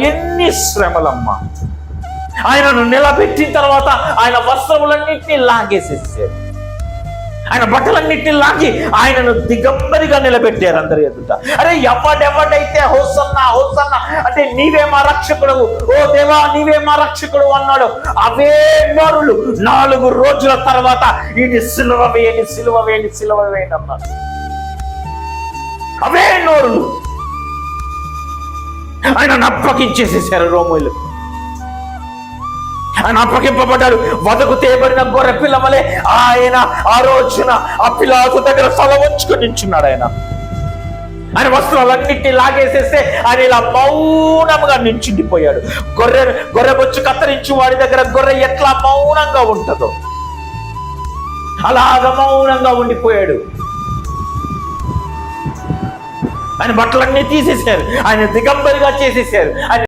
ఎన్ని శ్రమలమ్మా. ఆయనను నిలబెట్టిన తర్వాత ఆయన వస్త్రములన్నింటినీ లాగేసేసారు, ఆయన బట్టలన్నింటినీ లాగి ఆయనను దిగంబరిగా నిలబెట్టారు అందరి ఎదుట. అరే ఎవడెవడైతే హోసన్నా హోసన్నా అంటే నీవే మా రక్షకుడు, ఓ దేవా నీవే మా రక్షకుడు అన్నాడు, అవే నోరులు 4 రోజుల తర్వాత ఈయన సిలువ వేయండి సిలువ వేయండి సిలువ వేయండి అన్నారు. అవే నోరులు ఆయనను అప్పగించేసేసారు రోమీయులు. ఆయన అప్పగింపబడ్డాడు. వదకు తేబడిన గొర్రె పిల్ల వలె ఆయన ఆ రోజున ఆ పిలాతు దగ్గర తల వంచుకొని నించున్నాడు. ఆయన వస్త్రాలన్నింటినీ లాగేసేస్తే ఆయన ఇలా మౌనంగా నించుండిపోయాడు. గొర్రె బొచ్చు కత్తిరించి వాడి దగ్గర గొర్రె ఎట్లా మౌనంగా ఉంటుందో అలాగ మౌనంగా ఉండిపోయాడు. ఆయన బట్టలన్నీ తీసేశారు, ఆయన దిగంబరిగా చేసేసారు. ఆయన